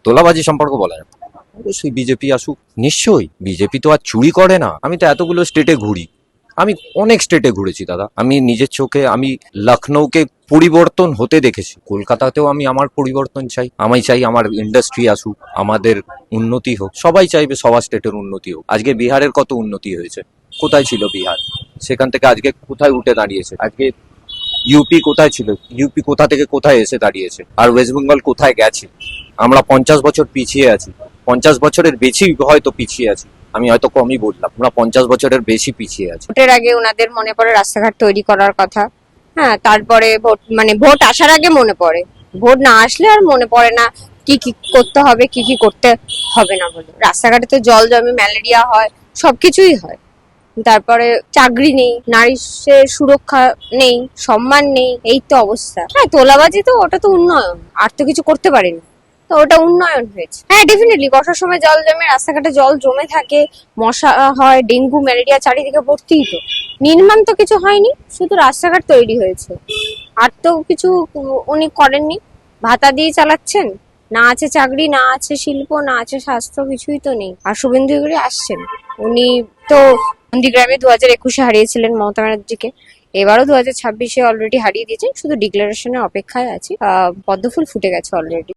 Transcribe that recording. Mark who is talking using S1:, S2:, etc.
S1: তোলাবাজি সম্পর্কে বলা যাবে না। অবশ্যই বিজেপি আসুক, নিশ্চয়ই। বিজেপি তো আর চুরি করে না। আমি তো এতগুলো স্টেটে ঘুরি, আমি অনেক স্টেটে ঘুরেছি দাদা। আমি নিজের চোখে আমি লখনৌকে পরিবর্তন হতে দেখেছি। কলকাতাতেও আমি আমার পরিবর্তন চাই। আমি চাই আমার ইন্ডাস্ট্রি আসুক, আমাদের উন্নতি হোক। সবাই চাইবে সবার স্টেটের উন্নতি হোক। আজকে বিহারের কত উন্নতি হয়েছে, কোথায় ছিল বিহার? সেখান থেকে আজকে কোথায় উঠে দাঁড়িয়েছে। আজকে ইউপি কোথায় ছিল, ইউপি কোথা থেকে কোথায় এসে দাঁড়িয়েছে, আর ওয়েস্ট বেঙ্গল কোথায় গেছে। আমরা 50 বছর পিছিয়ে আছি, 50 বছরের বেশি হয়তো পিছিয়ে আছি। আমি হয়তো কমই বললাম, আমরা 50 বছরের বেশি পিছিয়ে আছি।
S2: ভোটের আগে ওনাদের মনে পড়ে রাস্তাঘাট তৈরি করার কথা। হ্যাঁ, তারপরে ভোট মানে ভোট আসার আগে মনে পড়ে, ভোট না আসলে আর মনে পড়ে না কি কি করতে হবে কি কি করতে হবে না বলে। রাস্তাঘাটে তো জল জমে, ম্যালেরিয়া হয়, সবকিছুই হয়। তারপরে চাকরি নেই, নারীর সুরক্ষা নেই, সম্মান নেই, এই তো অবস্থা। হ্যাঁ, তোলাবাজি তো ওটা তো উন্নয়ন, আর তো কিছু করতে পারিনি। তো ওটা উন্নয়ন হয়েছে। হ্যাঁ, ডেফিনেটলি বর্ষার সময় জল জমে, রাস্তাঘাটে জল জমে থাকে, মশা হয়, ডেঙ্গু ম্যালেরিয়া চারিদিকে ভর্তিই। তো নির্মাণ তো কিছু হয়নি, শুধু রাস্তাঘাট তৈরি হয়েছে, আর তো কিছু উনি করেননি। ভাতা দিয়ে চালাচ্ছেন, না আছে চাকরি, না আছে শিল্প, না আছে স্বাস্থ্য, কিছুই তো নেই। আর শুভেন্দু অধিকারী আসছেন, উনি তো নন্দীগ্রামে 2021-এ হারিয়েছিলেন মমতা ব্যানার্জিকে, এবারও 2026-এ অলরেডি হারিয়ে দিয়েছেন, শুধু ডিক্লারেশনের অপেক্ষায় আছে। পদ্মফুল ফুটে গেছে অলরেডি।